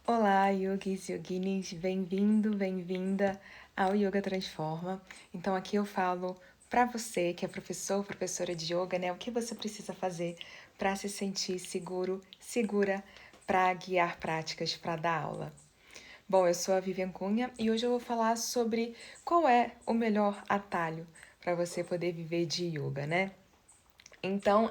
Olá, yogis, yoginis, bem-vindo, bem-vinda ao Yoga Transforma. Então aqui eu falo para você que é professor, professora de yoga, né, o que você precisa fazer para se sentir seguro, segura para guiar práticas para dar aula. Bom, eu sou a Vivian Cunha e hoje eu vou falar sobre qual é o melhor atalho para você poder viver de yoga, né? Então,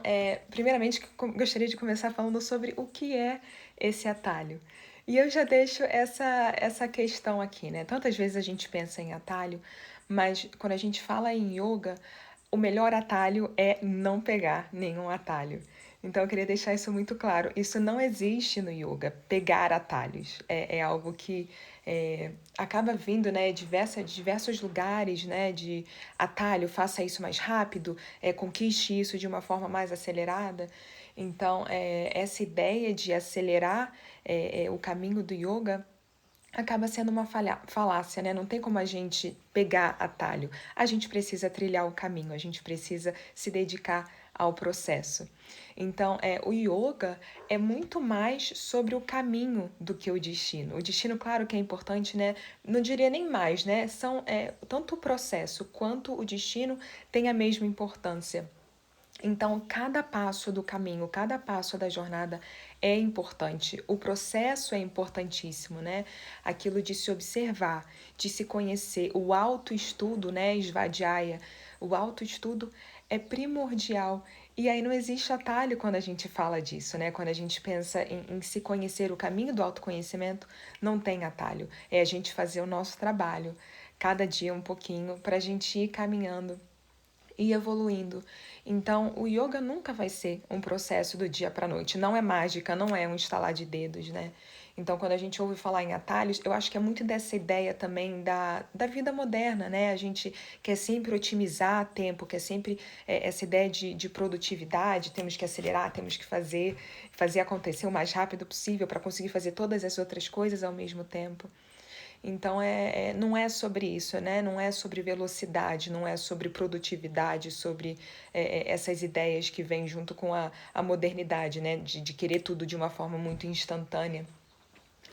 primeiramente, gostaria de começar falando sobre o que é esse atalho. E eu já deixo essa questão aqui, né? Tantas vezes a gente pensa em atalho, mas quando a gente fala em yoga, o melhor atalho é não pegar nenhum atalho. Então eu queria deixar isso muito claro. Isso não existe no yoga, pegar atalhos. É algo que acaba vindo, né, diversos lugares, né, de atalho, faça isso mais rápido, conquiste isso de uma forma mais acelerada. Então, essa ideia de acelerar o caminho do yoga acaba sendo uma falácia, né? Não tem como a gente pegar atalho. A gente precisa trilhar o caminho, a gente precisa se dedicar ao processo. Então, o yoga é muito mais sobre o caminho do que o destino. O destino, claro que é importante, né? Não diria nem mais, né? São tanto o processo quanto o destino têm a mesma importância. Então, cada passo do caminho, cada passo da jornada é importante. O processo é importantíssimo, né? Aquilo de se observar, de se conhecer. O autoestudo, né, Svadhyaya, o autoestudo é primordial. E aí não existe atalho quando a gente fala disso, né? Quando a gente pensa em se conhecer, o caminho do autoconhecimento, não tem atalho. É a gente fazer o nosso trabalho, cada dia um pouquinho, para a gente ir caminhando e evoluindo. Então, o yoga nunca vai ser um processo do dia para a noite. Não é mágica, não é um estalar de dedos, né? Então, quando a gente ouve falar em atalhos, eu acho que é muito dessa ideia também da vida moderna, né? A gente quer sempre otimizar tempo, quer sempre essa ideia de produtividade, temos que acelerar, temos que fazer acontecer o mais rápido possível para conseguir fazer todas as outras coisas ao mesmo tempo. Então, não é sobre isso, né? Não é sobre velocidade, não é sobre produtividade, sobre essas ideias que vêm junto com a modernidade, né? De querer tudo de uma forma muito instantânea.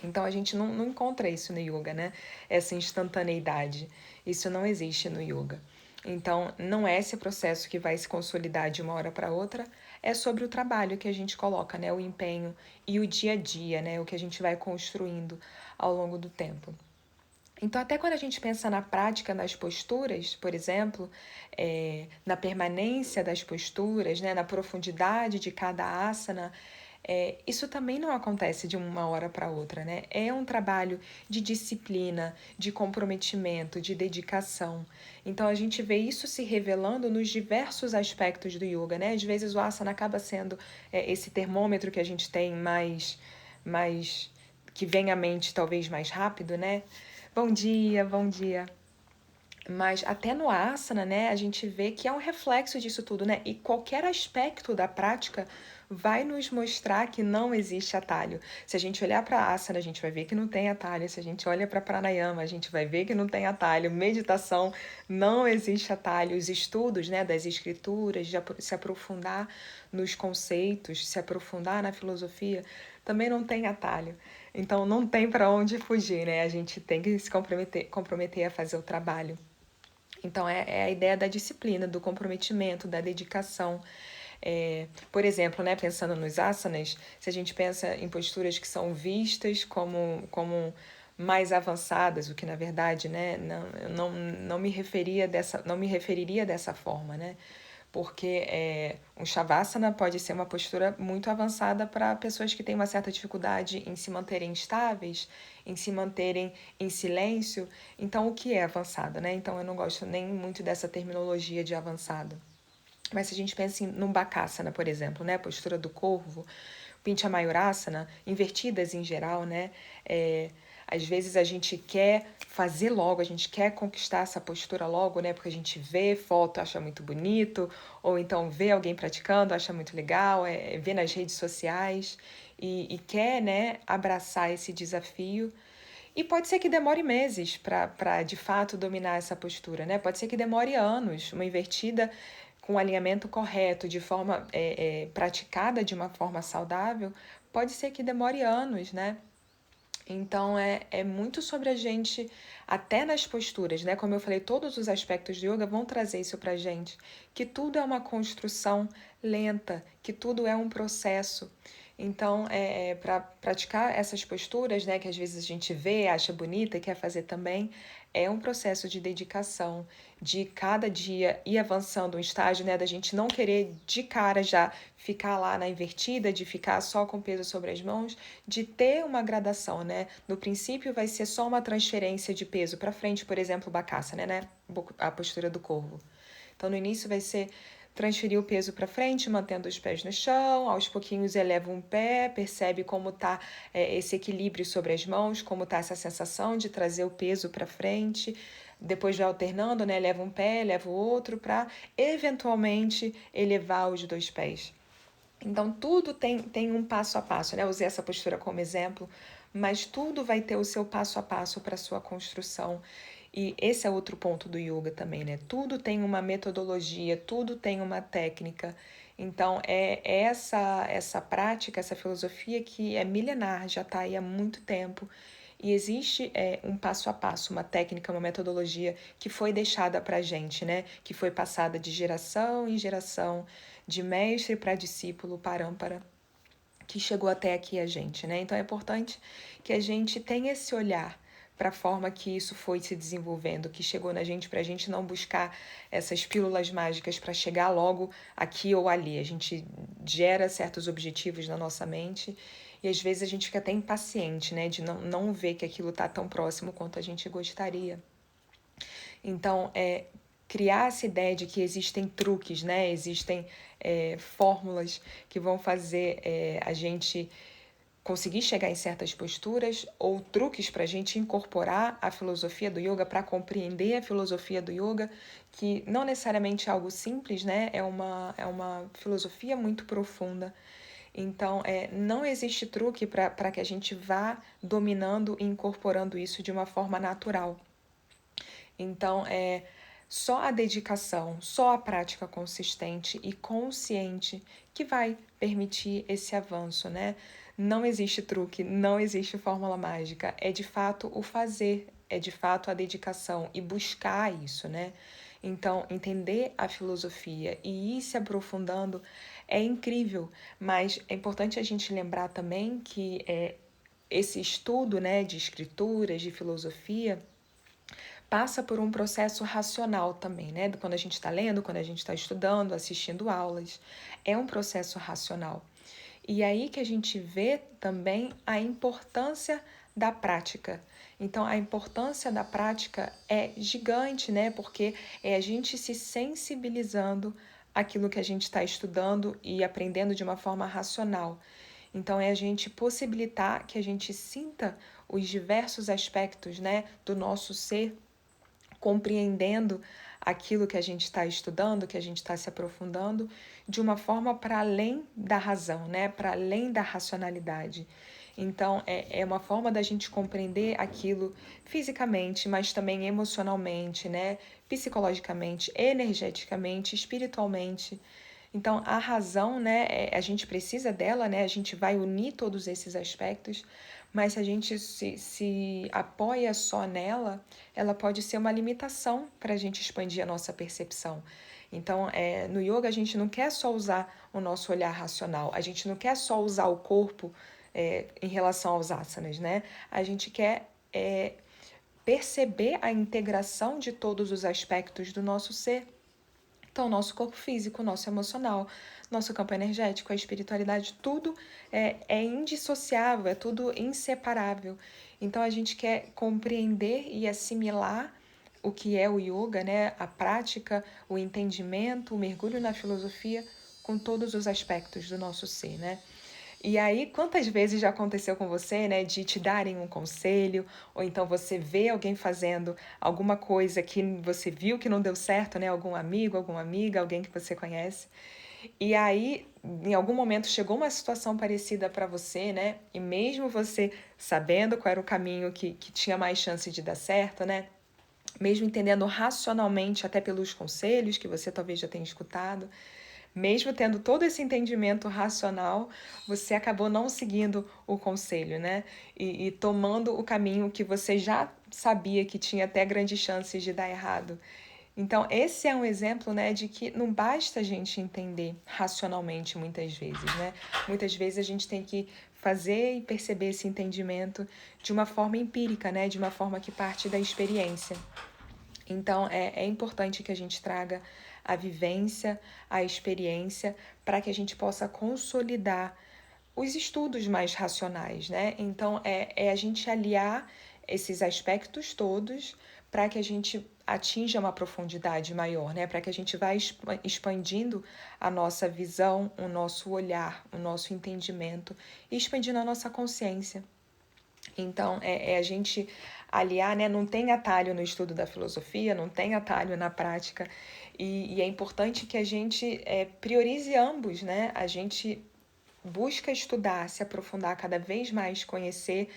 Então, a gente não encontra isso no yoga, né? Essa instantaneidade. Isso não existe no yoga. Então, não é esse processo que vai se consolidar de uma hora para outra, é sobre o trabalho que a gente coloca, né? O empenho e o dia a dia, né? O que a gente vai construindo ao longo do tempo. Então, até quando a gente pensa na prática, nas posturas, por exemplo, na permanência das posturas, né, na profundidade de cada asana, isso também não acontece de uma hora para outra, né? É um trabalho de disciplina, de comprometimento, de dedicação. Então, a gente vê isso se revelando nos diversos aspectos do yoga, né? Às vezes o asana acaba sendo esse termômetro que a gente tem mais que vem à mente talvez mais rápido, né? Bom dia, bom dia. Mas até no asana, né, a gente vê que é um reflexo disso tudo, né? E qualquer aspecto da prática vai nos mostrar que não existe atalho. Se a gente olhar para asana, a gente vai ver que não tem atalho. Se a gente olha para pranayama, a gente vai ver que não tem atalho. Meditação, não existe atalho. Os estudos, né, das escrituras, de se aprofundar nos conceitos, se aprofundar na filosofia, também não tem atalho. Então não tem para onde fugir, né? A gente tem que se comprometer a fazer o trabalho. Então é a ideia da disciplina, do comprometimento, da dedicação. Por exemplo, né, pensando nos asanas, se a gente pensa em posturas que são vistas como mais avançadas, o que na verdade, né, não me referiria dessa forma, né? Porque um Shavasana pode ser uma postura muito avançada para pessoas que têm uma certa dificuldade em se manterem estáveis, em se manterem em silêncio. Então, o que é avançado, né? Então, eu não gosto nem muito dessa terminologia de avançado. Mas se a gente pensa num Bakasana, por exemplo, né? A postura do corvo, Pincha Mayurasana, invertidas em geral, né? Às vezes a gente quer fazer logo, a gente quer conquistar essa postura logo, né? Porque a gente vê foto, acha muito bonito, ou então vê alguém praticando, acha muito legal, vê nas redes sociais e quer, né, abraçar esse desafio. E pode ser que demore meses para de fato dominar essa postura, né? Pode ser que demore anos, uma invertida com o alinhamento correto, de forma praticada de uma forma saudável, pode ser que demore anos, né? Então, é muito sobre a gente, até nas posturas, né? Como eu falei, todos os aspectos de yoga vão trazer isso pra gente, que tudo é uma construção lenta, que tudo é um processo. Então, para praticar essas posturas, né, que às vezes a gente vê, acha bonita e quer fazer também, é um processo de dedicação, de cada dia ir avançando um estágio, né, da gente não querer de cara já ficar lá na invertida, de ficar só com peso sobre as mãos, de ter uma gradação, né? No princípio vai ser só uma transferência de peso para frente, por exemplo, o Bakasana, né? A postura do corvo. Então no início vai ser transferir o peso para frente, mantendo os pés no chão, aos pouquinhos eleva um pé, percebe como tá esse equilíbrio sobre as mãos, como tá essa sensação de trazer o peso para frente. Depois vai alternando, né? Leva um pé, leva o outro para eventualmente elevar os dois pés. Então, tudo tem um passo a passo, né? Eu usei essa postura como exemplo, mas tudo vai ter o seu passo a passo para a sua construção. E esse é outro ponto do yoga também, né? Tudo tem uma metodologia, tudo tem uma técnica. Então, é essa prática, essa filosofia que é milenar, já está aí há muito tempo. E existe um passo a passo, uma técnica, uma metodologia que foi deixada para a gente, né? Que foi passada de geração em geração, de mestre para discípulo, parâmpara, que chegou até aqui a gente, né? Então é importante que a gente tenha esse olhar para a forma que isso foi se desenvolvendo, que chegou na gente, para a gente não buscar essas pílulas mágicas para chegar logo aqui ou ali. A gente gera certos objetivos na nossa mente e às vezes a gente fica até impaciente, né, de não ver que aquilo está tão próximo quanto a gente gostaria. Então, criar essa ideia de que existem truques, né? Existem fórmulas que vão fazer a gente conseguir chegar em certas posturas ou truques para a gente incorporar a filosofia do yoga, para compreender a filosofia do yoga, que não necessariamente é algo simples, né? É uma filosofia muito profunda. Então, não existe truque para que a gente vá dominando e incorporando isso de uma forma natural. Então, só a dedicação, só a prática consistente e consciente que vai permitir esse avanço, né? Não existe truque, não existe fórmula mágica. É de fato o fazer, é de fato a dedicação e buscar isso, né? Então, entender a filosofia e ir se aprofundando é incrível, mas é importante a gente lembrar também que esse estudo, né, de escrituras, de filosofia, passa por um processo racional também, né? Quando a gente está lendo, quando a gente está estudando, assistindo aulas, é um processo racional. E aí que a gente vê também a importância da prática. Então, a importância da prática é gigante, né? Porque é a gente se sensibilizando àquilo que a gente está estudando e aprendendo de uma forma racional. Então, é a gente possibilitar que a gente sinta os diversos aspectos, né, do nosso ser, compreendendo aquilo que a gente está estudando, que a gente está se aprofundando, de uma forma para além da razão, né? Para além da racionalidade. Então, é uma forma da gente compreender aquilo fisicamente, mas também emocionalmente, né? Psicologicamente, energeticamente, espiritualmente. Então, a razão, né, a gente precisa dela, né, a gente vai unir todos esses aspectos, mas se a gente se apoia só nela, ela pode ser uma limitação para a gente expandir a nossa percepção. Então, no yoga, a gente não quer só usar o nosso olhar racional, a gente não quer só usar o corpo em relação aos asanas, né? A gente quer perceber a integração de todos os aspectos do nosso ser. Então, nosso corpo físico, nosso emocional, nosso campo energético, a espiritualidade, tudo é indissociável, é tudo inseparável. Então, a gente quer compreender e assimilar o que é o yoga, né? A prática, o entendimento, o mergulho na filosofia com todos os aspectos do nosso ser, né? E aí, quantas vezes já aconteceu com você, né, de te darem um conselho, ou então você vê alguém fazendo alguma coisa que você viu que não deu certo, né, algum amigo, alguma amiga, alguém que você conhece, e aí, em algum momento chegou uma situação parecida para você, né, e mesmo você sabendo qual era o caminho que tinha mais chance de dar certo, né, mesmo entendendo racionalmente, até pelos conselhos que você talvez já tenha escutado, Mesmo tendo todo esse entendimento racional, você acabou não seguindo o conselho, né? E tomando o caminho que você já sabia que tinha até grandes chances de dar errado. Então, esse é um exemplo, né, de que não basta a gente entender racionalmente muitas vezes, né? Muitas vezes a gente tem que fazer e perceber esse entendimento de uma forma empírica, né? De uma forma que parte da experiência. Então, é importante que a gente traga a vivência, a experiência, para que a gente possa consolidar os estudos mais racionais, né? Então, é a gente aliar esses aspectos todos para que a gente atinja uma profundidade maior, né? Para que a gente vá expandindo a nossa visão, o nosso olhar, o nosso entendimento e expandindo a nossa consciência. Então, é a gente aliar, né? Não tem atalho no estudo da filosofia, não tem atalho na prática, e é importante que a gente priorize ambos, né? A gente busca estudar, se aprofundar cada vez mais, conhecer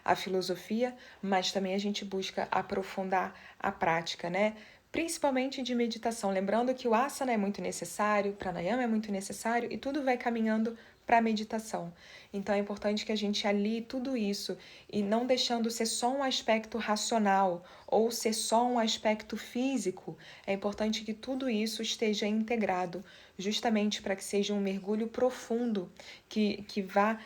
a filosofia, mas também a gente busca aprofundar a prática, né? Principalmente de meditação. Lembrando que o asana é muito necessário, pranayama é muito necessário e tudo vai caminhando para a meditação. Então é importante que a gente alie tudo isso e não deixando ser só um aspecto racional ou ser só um aspecto físico. É importante que tudo isso esteja integrado, justamente para que seja um mergulho profundo que vá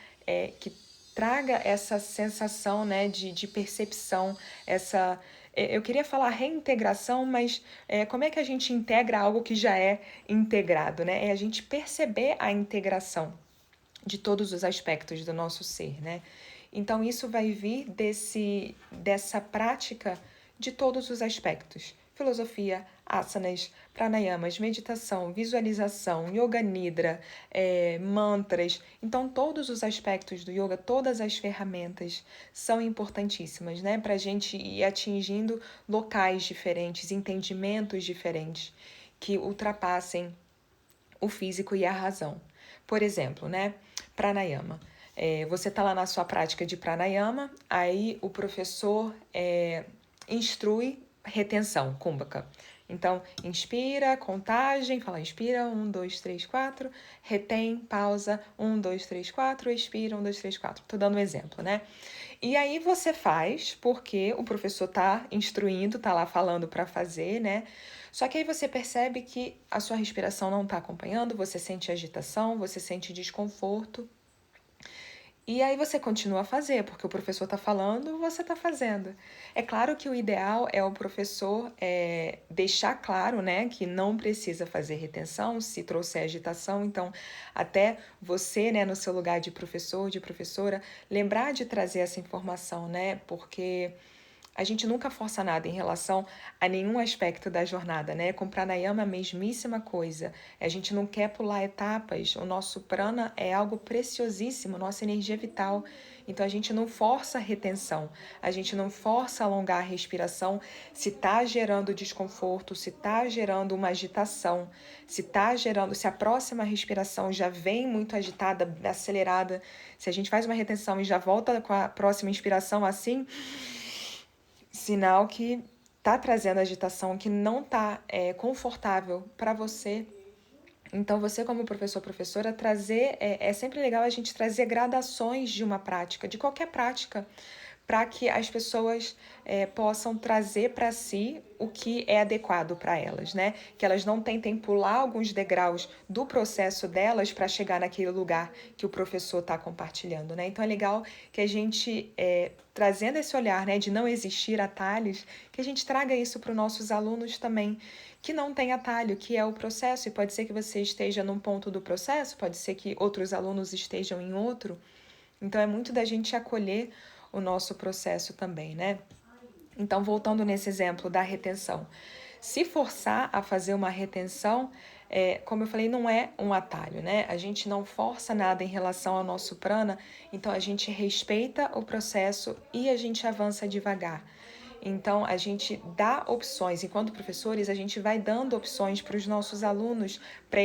que traga essa sensação, né, de percepção, essa eu queria falar reintegração, mas como é que a gente integra algo que já é integrado, né? É a gente perceber a integração de todos os aspectos do nosso ser, né? Então isso vai vir dessa prática de todos os aspectos. Filosofia, asanas, pranayamas, meditação, visualização, yoga nidra, mantras. Então todos os aspectos do yoga, todas as ferramentas são importantíssimas, né? Para a gente ir atingindo locais diferentes, entendimentos diferentes que ultrapassem o físico e a razão. Por exemplo, né? Pranayama. Você está lá na sua prática de pranayama, aí o professor instrui retenção, kumbhaka. Então, inspira, contagem, fala inspira, 1, 2, 3, 4, retém, pausa, 1, 2, 3, 4, expira, 1, 2, 3, 4. Tô dando um exemplo, né? E aí você faz porque o professor tá instruindo, tá lá falando para fazer, né? Só que aí você percebe que a sua respiração não está acompanhando, você sente agitação, você sente desconforto. E aí você continua a fazer, porque o professor está falando, você está fazendo. É claro que o ideal é o professor deixar claro, né, que não precisa fazer retenção se trouxer agitação. Então, até você, né, no seu lugar de professor, de professora, lembrar de trazer essa informação, né, porque a gente nunca força nada em relação a nenhum aspecto da jornada, né? Com pranayama a mesmíssima coisa. A gente não quer pular etapas. O nosso prana é algo preciosíssimo, nossa energia vital. Então a gente não força a retenção, a gente não força alongar a respiração se está gerando desconforto, se está gerando uma agitação, se a próxima respiração já vem muito agitada, acelerada, se a gente faz uma retenção e já volta com a próxima inspiração assim, sinal que tá trazendo agitação, que não tá confortável para você. Então, você como professor, professora, trazer, é sempre legal a gente trazer gradações de uma prática, de qualquer prática, para que as pessoas possam trazer para si o que é adequado para elas, né? Que elas não tentem pular alguns degraus do processo delas para chegar naquele lugar que o professor está compartilhando, né? Então é legal que a gente, trazendo esse olhar, né, de não existir atalhos, que a gente traga isso para os nossos alunos também, que não tem atalho, que é o processo, e pode ser que você esteja num ponto do processo, pode ser que outros alunos estejam em outro. Então é muito da gente acolher o nosso processo também, né? Então, voltando nesse exemplo da retenção, se forçar a fazer uma retenção, como eu falei, não é um atalho, né? A gente não força nada em relação ao nosso prana, então a gente respeita o processo e a gente avança devagar. Então, a gente dá opções, enquanto professores, a gente vai dando opções para os nossos alunos, para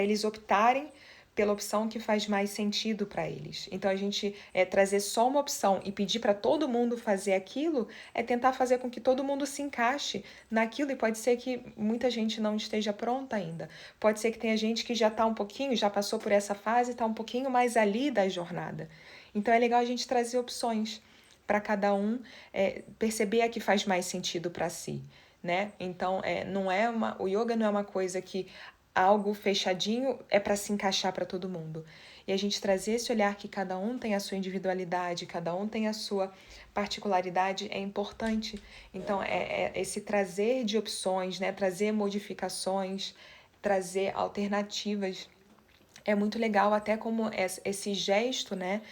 eles optarem pela opção que faz mais sentido para eles. Então, a gente trazer só uma opção e pedir para todo mundo fazer aquilo é tentar fazer com que todo mundo se encaixe naquilo, e pode ser que muita gente não esteja pronta ainda. Pode ser que tenha gente que já está um pouquinho, já passou por essa fase, está um pouquinho mais ali da jornada. Então, é legal a gente trazer opções para cada um perceber a que faz mais sentido para si, né? Então, o yoga não é uma coisa que algo fechadinho é para se encaixar para todo mundo. E a gente trazer esse olhar que cada um tem a sua individualidade, cada um tem a sua particularidade é importante. Então, esse trazer de opções, né? Trazer modificações, trazer alternativas é muito legal, até como esse gesto, né?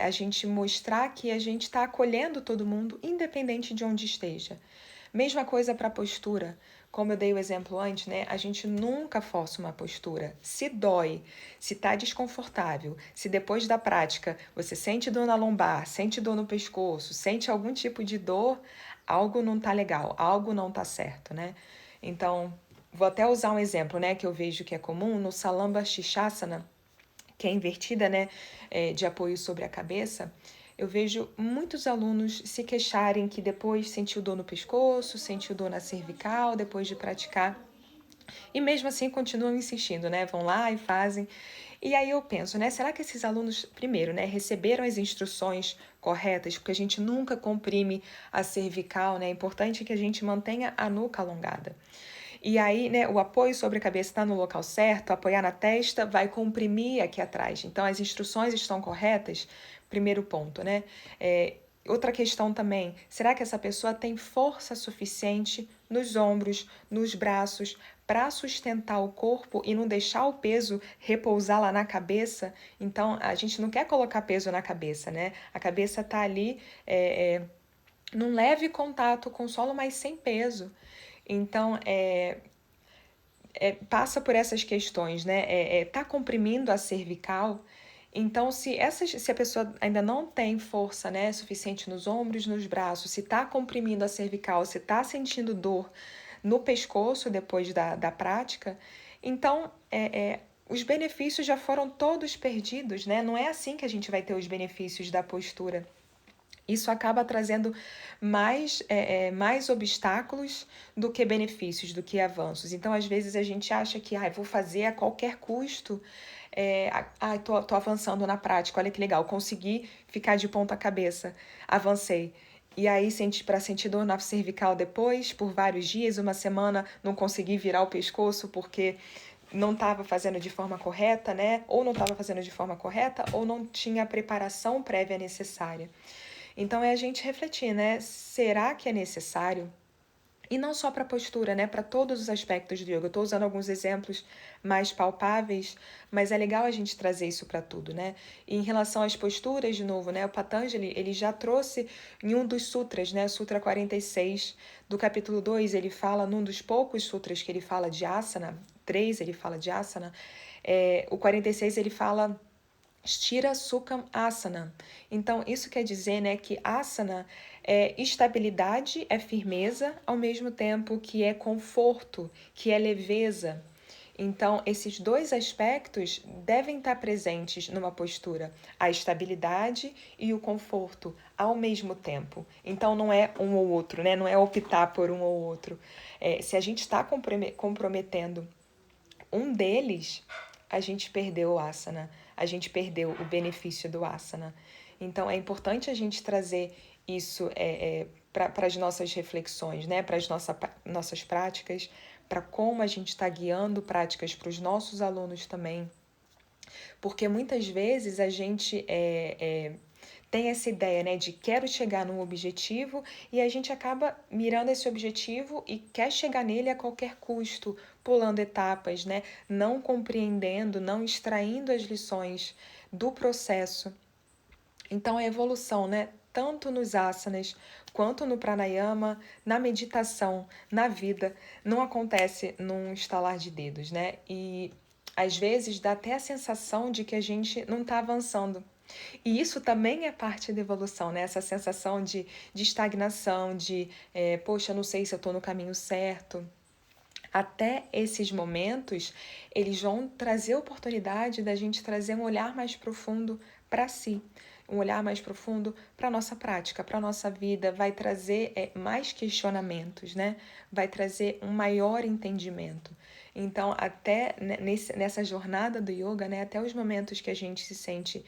A gente mostrar que a gente está acolhendo todo mundo, independente de onde esteja. Mesma coisa para a postura. Como eu dei o exemplo antes, né? A gente nunca força uma postura. Se dói, se tá desconfortável, se depois da prática você sente dor na lombar, sente dor no pescoço, sente algum tipo de dor, algo não tá legal, algo não tá certo, né? Então, vou até usar um exemplo, né, que eu vejo que é comum no Salamba Shishasana, que é invertida, né, de apoio sobre a cabeça. Eu vejo muitos alunos se queixarem que depois sentiu dor no pescoço, sentiu dor na cervical, depois de praticar. E mesmo assim continuam insistindo, né? Vão lá e fazem. E aí eu penso, né? Será que esses alunos, primeiro, né, receberam as instruções corretas? Porque a gente nunca comprime a cervical, né? É importante que a gente mantenha a nuca alongada. E aí, né, o apoio sobre a cabeça está no local certo, apoiar na testa vai comprimir aqui atrás. Então, as instruções estão corretas? Primeiro ponto, né? Outra questão também, será que essa pessoa tem força suficiente nos ombros, nos braços, para sustentar o corpo e não deixar o peso repousar lá na cabeça? Então, a gente não quer colocar peso na cabeça, né? A cabeça está ali num leve contato com o solo, mas sem peso. Então, passa por essas questões, né? Tá comprimindo a cervical. Então, se a pessoa ainda não tem força, né, suficiente nos ombros, nos braços, se tá comprimindo a cervical, se tá sentindo dor no pescoço depois da prática, então os benefícios já foram todos perdidos, né? Não é assim que a gente vai ter os benefícios da postura. Isso acaba trazendo mais obstáculos do que benefícios, do que avanços. Então, às vezes, a gente acha que vou fazer a qualquer custo. Tô avançando na prática, olha que legal, consegui ficar de ponta cabeça, avancei. E aí, para sentir dor na cervical depois, por vários dias, uma semana, não consegui virar o pescoço porque não estava fazendo de forma correta, né? Ou não estava fazendo de forma correta, ou não tinha a preparação prévia necessária. Então, é a gente refletir, né? Será que é necessário? E não só para a postura, né? Para todos os aspectos do yoga. Eu estou usando alguns exemplos mais palpáveis, mas é legal a gente trazer isso para tudo, né? E em relação às posturas, de novo, né? O Patanjali, ele já trouxe em um dos sutras, né? Sutra 46, do capítulo 2, ele fala, num dos poucos sutras que ele fala de asana, 3 ele fala de asana, o 46 ele fala Sthira Sukham Asana. Então, isso quer dizer, né, que asana é estabilidade, é firmeza, ao mesmo tempo que é conforto, que é leveza. Então, esses dois aspectos devem estar presentes numa postura, a estabilidade e o conforto ao mesmo tempo. Então, não é um ou outro, né? Não é optar por um ou outro. Se a gente está comprometendo um deles, a gente perdeu o asana, a gente perdeu o benefício do asana. Então, é importante a gente trazer isso para as nossas reflexões, né? Para as nossas práticas, para como a gente está guiando práticas para os nossos alunos também. Porque muitas vezes a gente tem essa ideia, né, de quero chegar num objetivo e a gente acaba mirando esse objetivo e quer chegar nele a qualquer custo, pulando etapas, né, não compreendendo, não extraindo as lições do processo. Então, a evolução, né, tanto nos asanas quanto no pranayama, na meditação, na vida, não acontece num estalar de dedos, né? E às vezes dá até a sensação de que a gente não está avançando. E isso também é parte da evolução, né? Essa sensação de estagnação, poxa, não sei se eu estou no caminho certo. até esses momentos, eles vão trazer a oportunidade da gente trazer um olhar mais profundo para si, um olhar mais profundo para a nossa prática, para a nossa vida, vai trazer mais questionamentos, né? Vai trazer um maior entendimento. Então, até nessa jornada do yoga, né, até os momentos que a gente se sente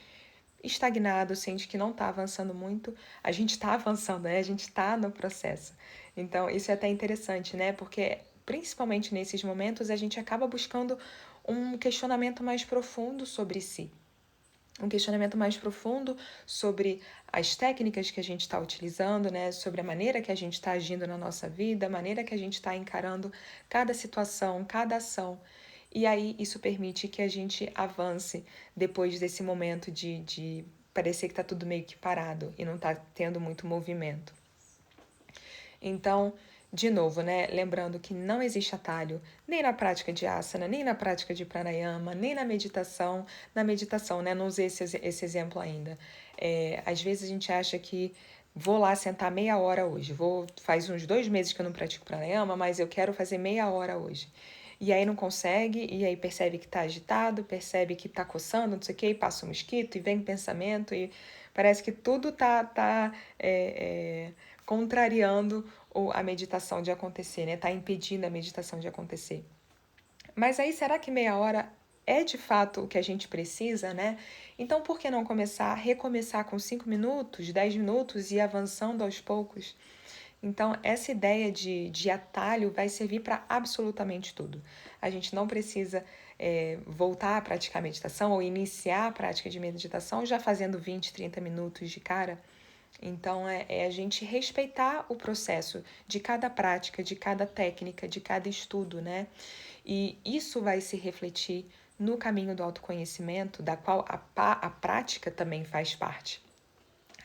estagnado, sente que não está avançando muito, a gente está avançando, né? A gente está no processo. Então, isso é até interessante, né? Porque, principalmente nesses momentos, a gente acaba buscando um questionamento mais profundo sobre si. Um questionamento mais profundo sobre as técnicas que a gente está utilizando, né? Sobre a maneira que a gente está agindo na nossa vida, a maneira que a gente está encarando cada situação, cada ação. E aí isso permite que a gente avance depois desse momento de parecer que está tudo meio que parado e não está tendo muito movimento. Então, de novo, né, lembrando que não existe atalho nem na prática de asana, nem na prática de pranayama, nem na meditação. Na meditação, né, não usei esse exemplo ainda. Às vezes a gente acha que vou lá sentar meia hora hoje. Faz uns 2 meses que eu não pratico pranayama, mas eu quero fazer meia hora hoje. E aí não consegue, e aí percebe que está agitado, percebe que está coçando, não sei o que, e passa um mosquito, e vem pensamento, e parece que tudo tá contrariando a meditação de acontecer, né? Tá impedindo a meditação de acontecer. Mas aí, será que meia hora é de fato o que a gente precisa, né? Então, por que não recomeçar com 5 minutos, 10 minutos e ir avançando aos poucos? Então, essa ideia de atalho vai servir para absolutamente tudo. A gente não precisa voltar a praticar meditação ou iniciar a prática de meditação já fazendo 20, 30 minutos de cara. Então, é a gente respeitar o processo de cada prática, de cada técnica, de cada estudo, né? E isso vai se refletir no caminho do autoconhecimento, da qual a prática também faz parte.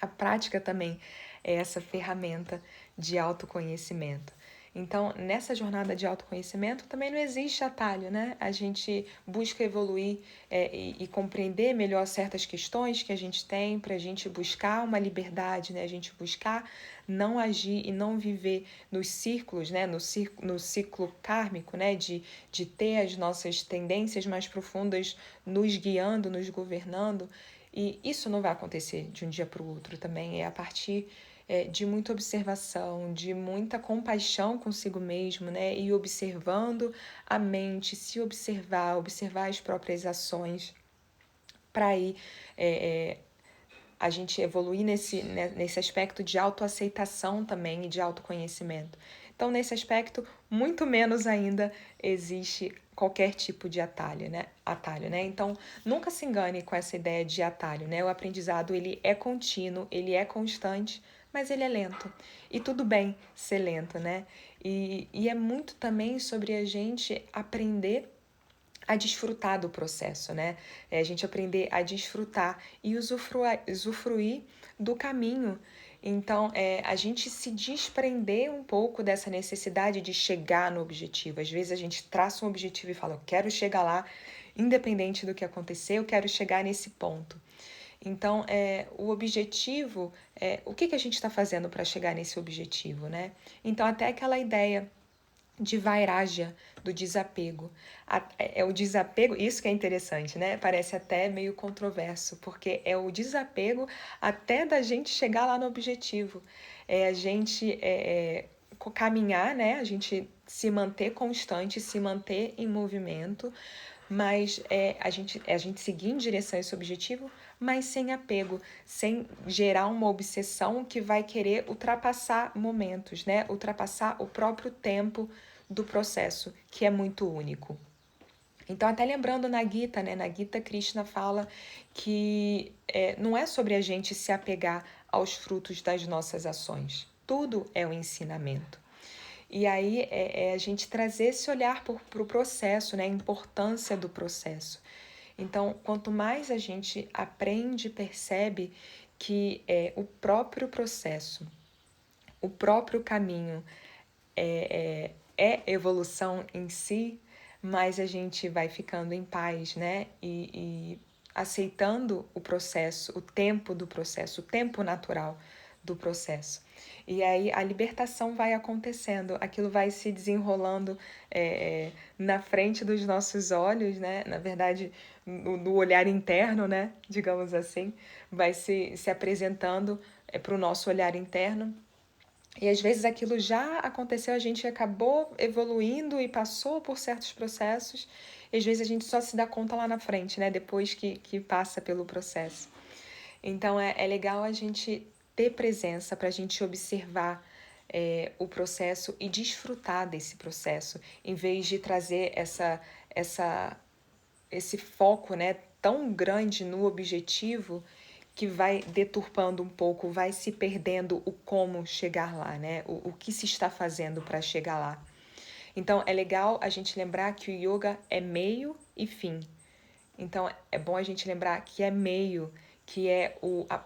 A prática também é essa ferramenta de autoconhecimento. Então, nessa jornada de autoconhecimento também não existe atalho, né? A gente busca evoluir e compreender melhor certas questões que a gente tem para a gente buscar uma liberdade, né? A gente buscar não agir e não viver nos círculos, né? No ciclo kármico, né? De ter as nossas tendências mais profundas nos guiando, nos governando. E isso não vai acontecer de um dia para o outro também, é a partir de muita observação, de muita compaixão consigo mesmo, né? E observando a mente, se observar, observar as próprias ações, para aí a gente evoluir nesse aspecto de autoaceitação também e de autoconhecimento. Então, nesse aspecto, muito menos ainda existe qualquer tipo de atalho, né? Então, nunca se engane com essa ideia de atalho, né? O aprendizado, ele é contínuo, ele é constante, mas ele é lento. E tudo bem ser lento, né? E é muito também sobre a gente aprender a desfrutar do processo, né? A gente aprender a desfrutar e usufruir do caminho. Então, a gente se desprender um pouco dessa necessidade de chegar no objetivo. Às vezes a gente traça um objetivo e fala, eu quero chegar lá, independente do que acontecer, eu quero chegar nesse ponto. Então, o objetivo, o que a gente está fazendo para chegar nesse objetivo, né? Então, até aquela ideia de vairagya, do desapego. É o desapego, isso que é interessante, né? Parece até meio controverso, porque é o desapego até da gente chegar lá no objetivo. É a gente caminhar, né? A gente se manter constante, se manter em movimento, mas a gente seguir em direção a esse objetivo, mas sem apego, sem gerar uma obsessão que vai querer ultrapassar momentos, né? Ultrapassar o próprio tempo do processo, que é muito único. Então, até lembrando na Gita, né? Na Gita, Krishna fala que não é sobre a gente se apegar aos frutos das nossas ações. Tudo é um ensinamento. E aí a gente trazer esse olhar para o processo, né? A importância do processo. Então, quanto mais a gente aprende e percebe que o próprio processo, o próprio caminho é evolução em si, mais a gente vai ficando em paz, né? E aceitando o processo, o tempo do processo, o tempo natural do processo. E aí a libertação vai acontecendo, aquilo vai se desenrolando na frente dos nossos olhos, né? Na verdade, no olhar interno, né? Digamos assim, vai se apresentando para o nosso olhar interno. E às vezes aquilo já aconteceu, a gente acabou evoluindo e passou por certos processos, e às vezes a gente só se dá conta lá na frente, né? Depois que passa pelo processo. Então é legal a gente ter presença para a gente observar o processo e desfrutar desse processo, em vez de trazer esse foco, né, tão grande no objetivo que vai deturpando um pouco, vai se perdendo o como chegar lá, né? O que se está fazendo para chegar lá. Então é legal a gente lembrar que o yoga é meio e fim. Então é bom a gente lembrar que é meio, que é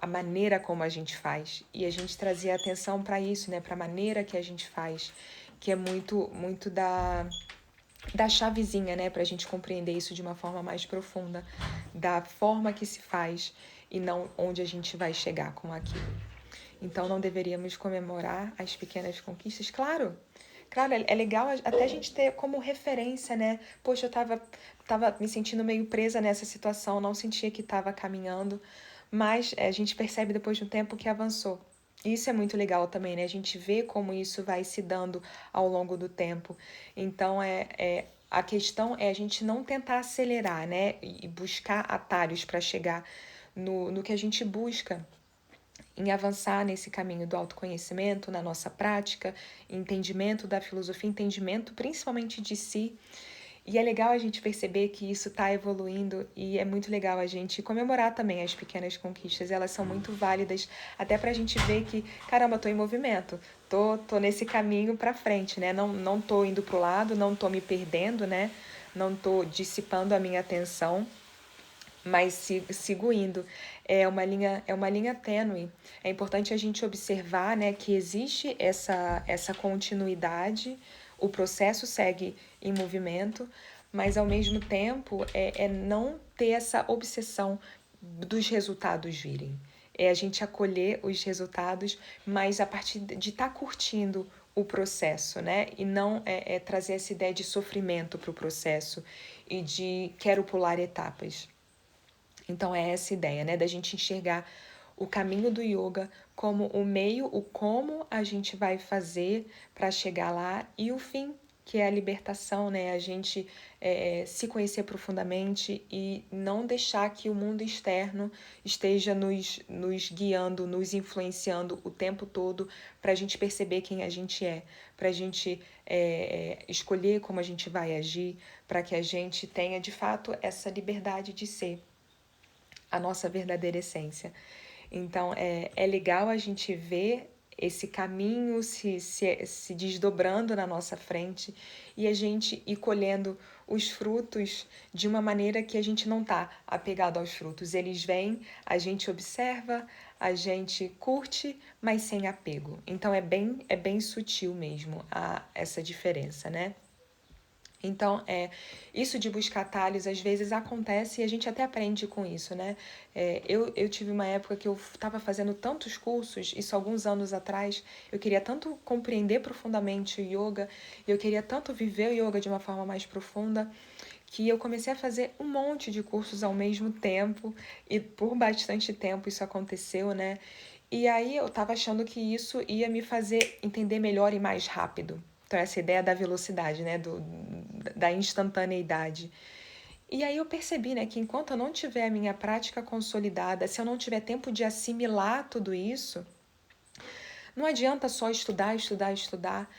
a maneira como a gente faz. E a gente trazer atenção para isso, né? Para a maneira que a gente faz, que é muito da chavezinha, né? Para a gente compreender isso de uma forma mais profunda, da forma que se faz e não onde a gente vai chegar com aquilo. Então não deveríamos comemorar as pequenas conquistas? Claro, é legal até a gente ter como referência, né? Poxa, eu tava me sentindo meio presa nessa situação, não sentia que estava caminhando, mas a gente percebe depois de um tempo que avançou. Isso é muito legal também, né? A gente vê como isso vai se dando ao longo do tempo. Então, a questão é a gente não tentar acelerar, né? E buscar atalhos para chegar no que a gente busca em avançar nesse caminho do autoconhecimento, na nossa prática, entendimento da filosofia, entendimento principalmente de si. E é legal a gente perceber que isso está evoluindo e é muito legal a gente comemorar também as pequenas conquistas. Elas são muito válidas, até para a gente ver que, caramba, tô em movimento, tô nesse caminho para frente, né? Não tô indo pro lado, não tô me perdendo, né? Não tô dissipando a minha atenção, mas sigo indo. É uma linha tênue. É importante a gente observar, né, que existe essa continuidade, o processo segue em movimento, mas ao mesmo tempo é não ter essa obsessão dos resultados virem. É a gente acolher os resultados, mas a partir de estar curtindo o processo, né? E não trazer essa ideia de sofrimento para o processo e de quero pular etapas. Então é essa ideia, né, da gente enxergar o caminho do yoga como o meio, o como a gente vai fazer para chegar lá e o fim, que é a libertação, né, a gente se conhecer profundamente e não deixar que o mundo externo esteja nos guiando, nos influenciando o tempo todo para a gente perceber quem a gente é, para a gente escolher como a gente vai agir, para que a gente tenha de fato essa liberdade de ser a nossa verdadeira essência. Então é legal a gente ver esse caminho se desdobrando na nossa frente e a gente ir colhendo os frutos de uma maneira que a gente não está apegado aos frutos. Eles vêm, a gente observa, a gente curte, mas sem apego. Então é bem sutil mesmo essa diferença, né? Então, isso de buscar atalhos às vezes acontece e a gente até aprende com isso, né? Eu tive uma época que eu estava fazendo tantos cursos, isso alguns anos atrás, eu queria tanto compreender profundamente o yoga, eu queria tanto viver o yoga de uma forma mais profunda, que eu comecei a fazer um monte de cursos ao mesmo tempo e por bastante tempo isso aconteceu, né? E aí eu estava achando que isso ia me fazer entender melhor e mais rápido. Então, essa ideia da velocidade, né? Da instantaneidade. E aí eu percebi, né, que enquanto eu não tiver a minha prática consolidada, se eu não tiver tempo de assimilar tudo isso, não adianta só estudar, estudar, estudar.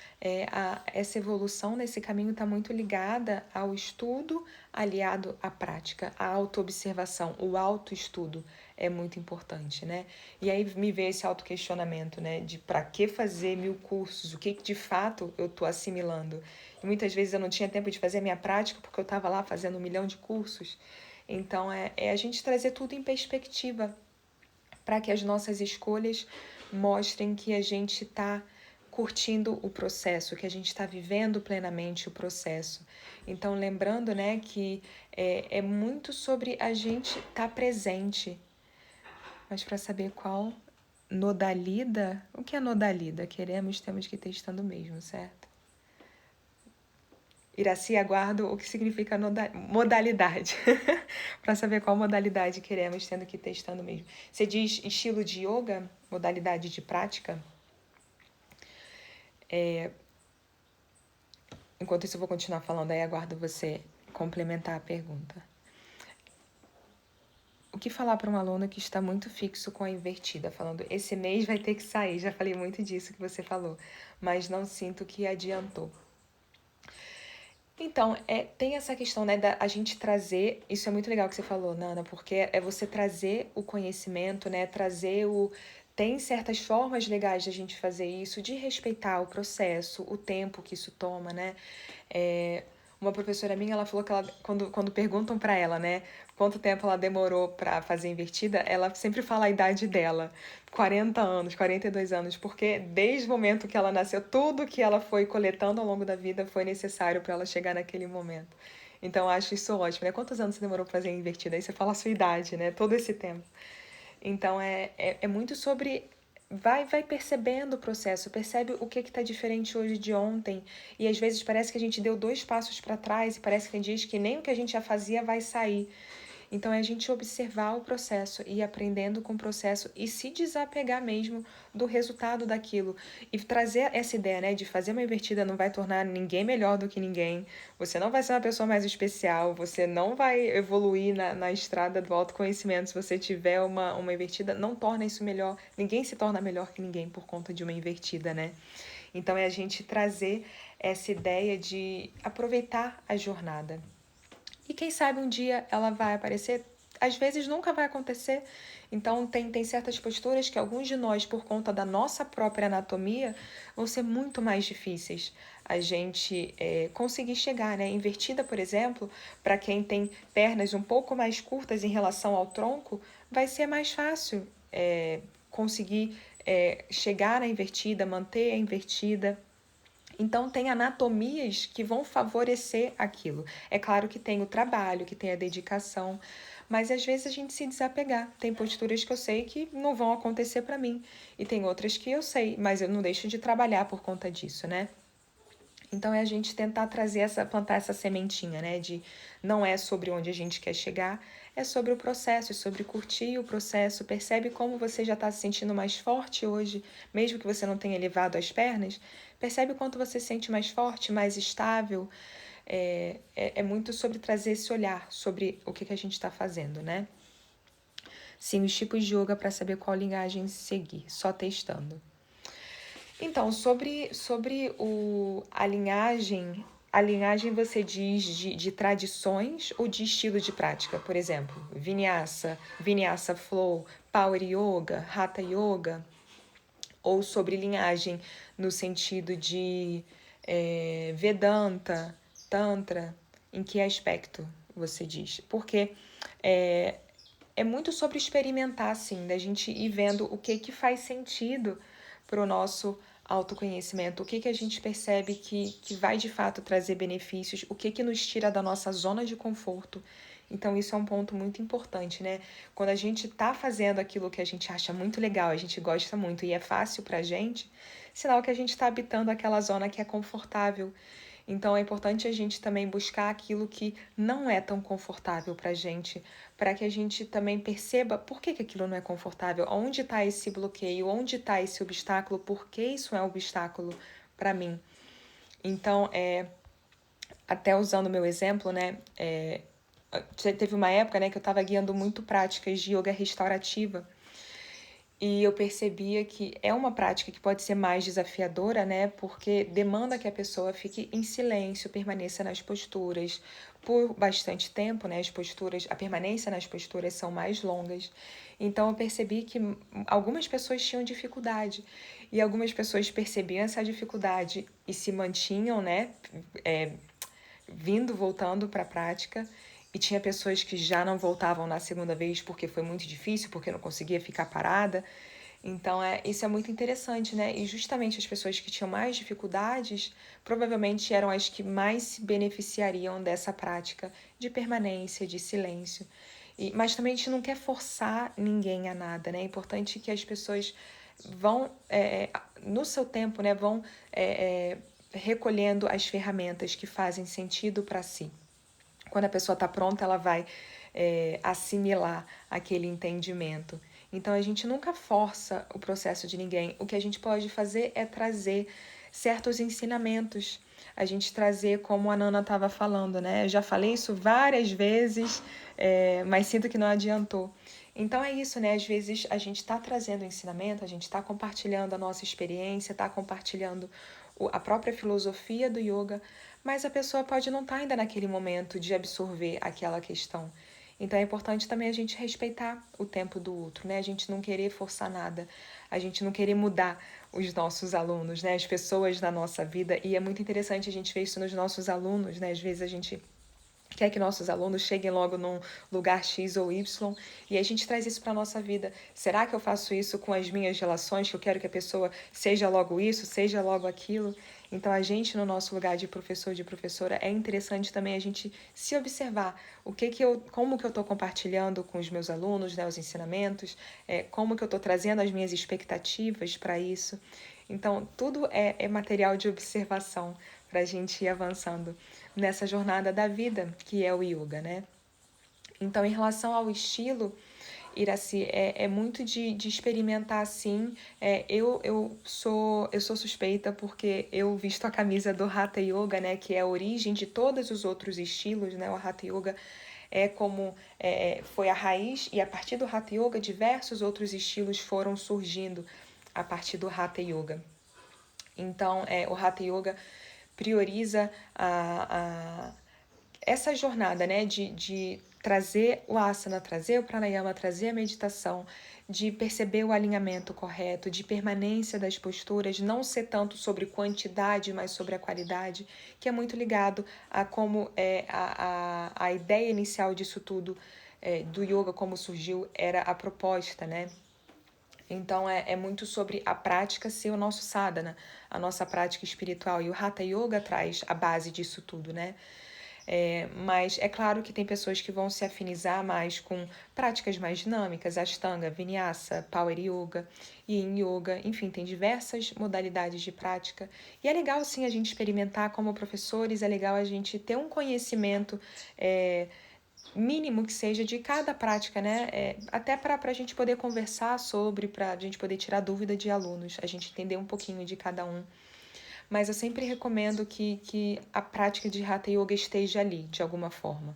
Essa evolução nesse caminho está muito ligada ao estudo aliado à prática, à autoobservação, o autoestudo é muito importante, né? E aí me veio esse autoquestionamento, né? De para que fazer 1000 cursos? O que de fato eu estou assimilando? E muitas vezes eu não tinha tempo de fazer a minha prática porque eu estava lá fazendo 1 milhão de cursos. Então é a gente trazer tudo em perspectiva para que as nossas escolhas mostrem que a gente está curtindo o processo, que a gente está vivendo plenamente o processo. Então, lembrando, né, que é muito sobre a gente estar presente. Mas para saber qual Nodalida? O que é nodalida? Queremos, temos que ir testando mesmo, certo? Iraci, aguardo o que significa modalidade. Para saber qual modalidade queremos, tendo que ir testando mesmo. Você diz estilo de yoga? Modalidade de prática? Enquanto isso, eu vou continuar falando, aí aguardo você complementar a pergunta. O que falar para um aluno que está muito fixo com a invertida, falando, esse mês vai ter que sair, já falei muito disso que você falou, mas não sinto que adiantou. Então, tem essa questão, né, da a gente trazer, isso é muito legal que você falou, Nana, porque é você trazer o conhecimento, né, trazer o... Tem certas formas legais de a gente fazer isso, de respeitar o processo, o tempo que isso toma, né? Uma professora minha, ela falou que ela, quando perguntam para ela, né, quanto tempo ela demorou para fazer invertida, ela sempre fala a idade dela, 40 anos, 42 anos, porque desde o momento que ela nasceu, tudo que ela foi coletando ao longo da vida foi necessário para ela chegar naquele momento. Então, eu acho isso ótimo, né? Quantos anos você demorou para fazer invertida? Aí você fala a sua idade, né? Todo esse tempo. Então, é muito sobre... Vai percebendo o processo, percebe o que está diferente hoje de ontem. E às vezes parece que a gente deu 2 passos para trás e parece que tem dias que nem o que a gente já fazia vai sair. Então é a gente observar o processo e ir aprendendo com o processo e se desapegar mesmo do resultado daquilo. E trazer essa ideia, né, de fazer uma invertida não vai tornar ninguém melhor do que ninguém. Você não vai ser uma pessoa mais especial, você não vai evoluir na estrada do autoconhecimento. Se você tiver uma invertida, não torna isso melhor. Ninguém se torna melhor que ninguém por conta de uma invertida, né? Então é a gente trazer essa ideia de aproveitar a jornada. E quem sabe um dia ela vai aparecer, às vezes nunca vai acontecer. Então tem certas posturas que alguns de nós, por conta da nossa própria anatomia, vão ser muito mais difíceis a gente conseguir chegar, né? Invertida, por exemplo, para quem tem pernas um pouco mais curtas em relação ao tronco, vai ser mais fácil conseguir chegar na invertida, manter a invertida. Então, tem anatomias que vão favorecer aquilo. É claro que tem o trabalho, que tem a dedicação, mas às vezes a gente se desapegar. Tem posturas que eu sei que não vão acontecer para mim, e tem outras que eu sei, mas eu não deixo de trabalhar por conta disso, né? Então é a gente tentar plantar essa sementinha, né? De não é sobre onde a gente quer chegar, é sobre o processo, é sobre curtir o processo. Percebe como você já está se sentindo mais forte hoje, mesmo que você não tenha elevado as pernas. Percebe o quanto você se sente mais forte, mais estável. É muito sobre trazer esse olhar sobre o que a gente está fazendo, né? Sim, os tipos de yoga para saber qual linhagem seguir, só testando. Então, sobre a linhagem você diz de tradições ou de estilo de prática? Por exemplo, Vinyasa Flow, Power Yoga, Hatha Yoga? Ou sobre linhagem no sentido de Vedanta, Tantra? Em que aspecto você diz? Porque é muito sobre experimentar, assim, da gente ir vendo o que faz sentido para o nosso autoconhecimento, o que a gente percebe que vai de fato trazer benefícios, o que nos tira da nossa zona de conforto. Então, isso é um ponto muito importante, né? Quando a gente tá fazendo aquilo que a gente acha muito legal, a gente gosta muito e é fácil pra gente, sinal que a gente está habitando aquela zona que é confortável. Então é importante a gente também buscar aquilo que não é tão confortável pra gente, para que a gente também perceba por que aquilo não é confortável, onde está esse bloqueio, onde está esse obstáculo, por que isso é um obstáculo para mim. Então, até usando o meu exemplo, né, teve uma época, né, que eu estava guiando muito práticas de yoga restaurativa, e eu percebia que é uma prática que pode ser mais desafiadora, né? Porque demanda que a pessoa fique em silêncio, permaneça nas posturas por bastante tempo, né? A permanência nas posturas são mais longas. Então eu percebi que algumas pessoas tinham dificuldade e algumas pessoas percebiam essa dificuldade e se mantinham, né? Voltando para a prática, e tinha pessoas que já não voltavam na segunda vez porque foi muito difícil, porque não conseguia ficar parada. Então, isso é muito interessante, né? E justamente as pessoas que tinham mais dificuldades provavelmente eram as que mais se beneficiariam dessa prática de permanência, de silêncio. Mas também a gente não quer forçar ninguém a nada, né? É importante que as pessoas vão, no seu tempo, né, vão recolhendo as ferramentas que fazem sentido para si. Quando a pessoa está pronta, ela vai assimilar aquele entendimento. Então a gente nunca força o processo de ninguém. O que a gente pode fazer é trazer certos ensinamentos. A gente trazer, como a Nana estava falando, né? Eu já falei isso várias vezes, mas sinto que não adiantou. Então é isso, né? Às vezes a gente está trazendo ensinamento, a gente está compartilhando a nossa experiência, está compartilhando a própria filosofia do yoga, mas a pessoa pode não estar ainda naquele momento de absorver aquela questão. Então é importante também a gente respeitar o tempo do outro, né? A gente não querer forçar nada, a gente não querer mudar os nossos alunos, né? As pessoas na nossa vida. E é muito interessante a gente ver isso nos nossos alunos, né? Às vezes a gente quer que nossos alunos cheguem logo num lugar X ou Y, e a gente traz isso para a nossa vida. Será que eu faço isso com as minhas relações, que eu quero que a pessoa seja logo isso, seja logo aquilo? Então, a gente, no nosso lugar de professor, de professora, é interessante também a gente se observar como que eu estou compartilhando com os meus alunos, né, os ensinamentos, como que eu estou trazendo as minhas expectativas para isso. Então, tudo é material de observação para a gente ir avançando nessa jornada da vida, que é o yoga, né? Então, em relação ao estilo, Iraci, é muito de experimentar assim. Eu sou suspeita porque eu visto a camisa do Hatha Yoga, né? Que é a origem de todos os outros estilos, né? O Hatha Yoga foi a raiz, e a partir do Hatha Yoga, diversos outros estilos foram surgindo a partir do Hatha Yoga. Então, o Hatha Yoga prioriza essa jornada, né, de trazer o asana, trazer o pranayama, trazer a meditação, de perceber o alinhamento correto, de permanência das posturas, não ser tanto sobre quantidade, mas sobre a qualidade, que é muito ligado a como a ideia inicial disso tudo, do yoga, como surgiu, era a proposta, né? Então, é muito sobre a prática ser o nosso sadhana, a nossa prática espiritual. E o Hatha Yoga traz a base disso tudo, né? Mas é claro que tem pessoas que vão se afinizar mais com práticas mais dinâmicas, Ashtanga, Vinyasa, Power Yoga, Yin Yoga, enfim, tem diversas modalidades de prática. E é legal, sim, a gente experimentar como professores, é legal a gente ter um conhecimento mínimo que seja de cada prática, né? Até para a gente poder conversar sobre, para a gente poder tirar dúvida de alunos, a gente entender um pouquinho de cada um. Mas eu sempre recomendo que a prática de Hatha Yoga esteja ali, de alguma forma.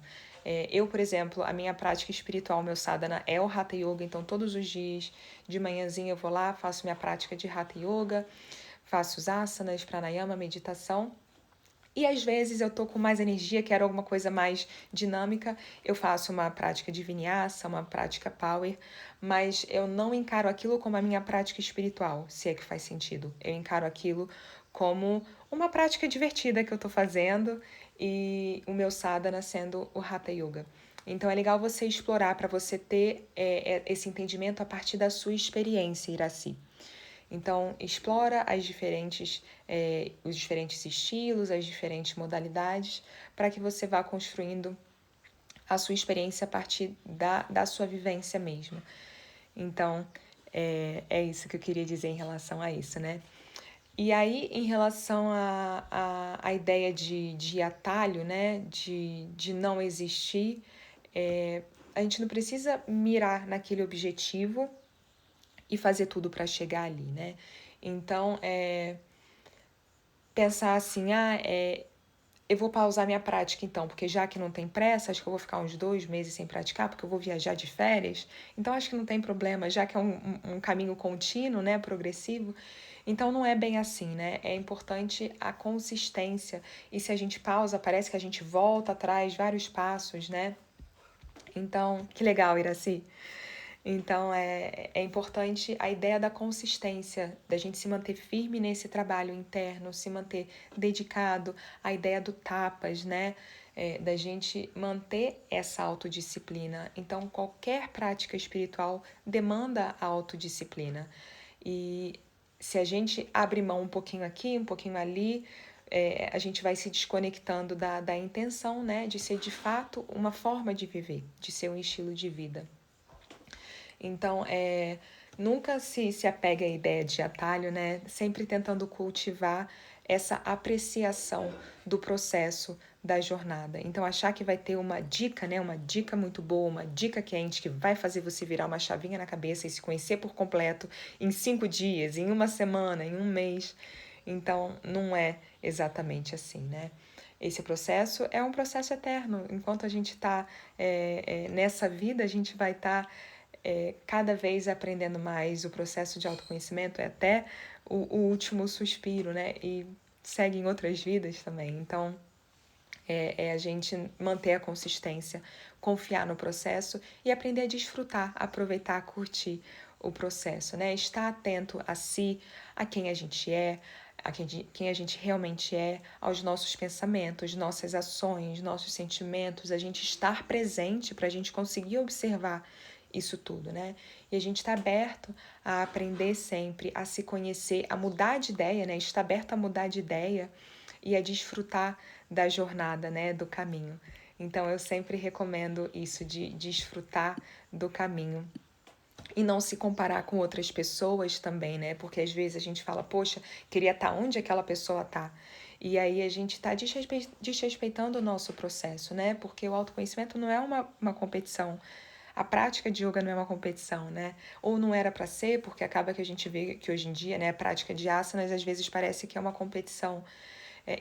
Eu, por exemplo, a minha prática espiritual, meu sadhana, é o Hatha Yoga, então todos os dias, de manhãzinha, eu vou lá, faço minha prática de Hatha Yoga, faço os asanas, pranayama, meditação. E às vezes eu tô com mais energia, quero alguma coisa mais dinâmica, eu faço uma prática de vinyasa, uma prática power, mas eu não encaro aquilo como a minha prática espiritual, se é que faz sentido. Eu encaro aquilo como uma prática divertida que eu tô fazendo e o meu sadhana sendo o Hatha Yoga. Então é legal você explorar para você ter esse entendimento a partir da sua experiência, Iraci. Então, explora os diferentes estilos, as diferentes modalidades, para que você vá construindo a sua experiência a partir da sua vivência mesmo. Então, é isso que eu queria dizer em relação a isso, né? E aí, em relação à ideia de atalho, né? De não existir, a gente não precisa mirar naquele objetivo e fazer tudo para chegar ali, né? Então, pensar assim, eu vou pausar minha prática então, porque já que não tem pressa, acho que eu vou ficar uns 2 meses sem praticar, porque eu vou viajar de férias, então acho que não tem problema, já que é um caminho contínuo, né, progressivo, então não é bem assim, né? É importante a consistência, e se a gente pausa, parece que a gente volta atrás vários passos, né? Então, que legal, Iraci. Então, é importante a ideia da consistência, da gente se manter firme nesse trabalho interno, se manter dedicado, a ideia do tapas, né? Da gente manter essa autodisciplina. Então, qualquer prática espiritual demanda a autodisciplina. E se a gente abre mão um pouquinho aqui, um pouquinho ali, a gente vai se desconectando da intenção, né, de ser de fato uma forma de viver, de ser um estilo de vida. Então, nunca se apega à ideia de atalho, né? Sempre tentando cultivar essa apreciação do processo da jornada. Então, achar que vai ter uma dica, né? Uma dica muito boa, uma dica quente que vai fazer você virar uma chavinha na cabeça e se conhecer por completo em 5 dias, em uma semana, em um mês. Então, não é exatamente assim, né? Esse processo é um processo eterno. Enquanto a gente está nessa vida, a gente vai estar cada vez aprendendo mais. O processo de autoconhecimento é até o último suspiro, né? E segue em outras vidas também. Então, a gente manter a consistência, confiar no processo e aprender a desfrutar, aproveitar, curtir o processo, né? Estar atento a si, a quem a gente é, quem a gente realmente é, aos nossos pensamentos, nossas ações, nossos sentimentos, a gente estar presente para a gente conseguir observar isso tudo, né? E a gente está aberto a aprender sempre, a se conhecer, a mudar de ideia, né? Está aberto a mudar de ideia e a desfrutar da jornada, né? Do caminho. Então eu sempre recomendo isso de desfrutar do caminho. E não se comparar com outras pessoas também, né? Porque às vezes a gente fala, poxa, queria estar onde aquela pessoa tá. E aí a gente está desrespeitando o nosso processo, né? Porque o autoconhecimento não é uma competição. A prática de yoga não é uma competição, né? Ou não era para ser, porque acaba que a gente vê que hoje em dia, né, a prática de asanas às vezes parece que é uma competição.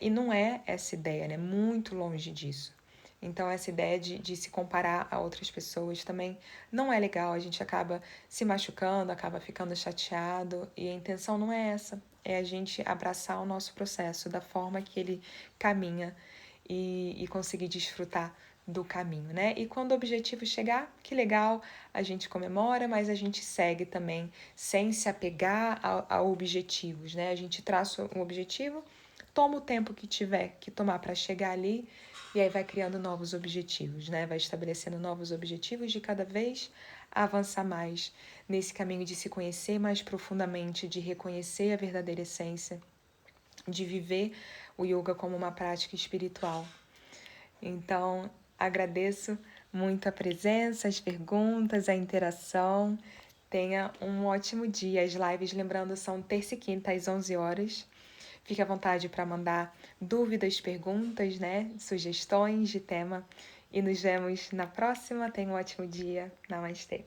E não é essa ideia, né? Muito longe disso. Então, essa ideia de se comparar a outras pessoas também não é legal. A gente acaba se machucando, acaba ficando chateado. E a intenção não é essa. É a gente abraçar o nosso processo da forma que ele caminha e conseguir desfrutar do caminho, né? E quando o objetivo chegar, que legal, a gente comemora, mas a gente segue também sem se apegar a objetivos, né? A gente traça um objetivo, toma o tempo que tiver que tomar para chegar ali e aí vai criando novos objetivos, né? Vai estabelecendo novos objetivos de cada vez avançar mais nesse caminho de se conhecer mais profundamente, de reconhecer a verdadeira essência, de viver o yoga como uma prática espiritual. Então, agradeço muito a presença, as perguntas, a interação. Tenha um ótimo dia. As lives, lembrando, são terça e quinta às 11 horas. Fique à vontade para mandar dúvidas, perguntas, né? Sugestões de tema. E nos vemos na próxima. Tenha um ótimo dia. Namastê.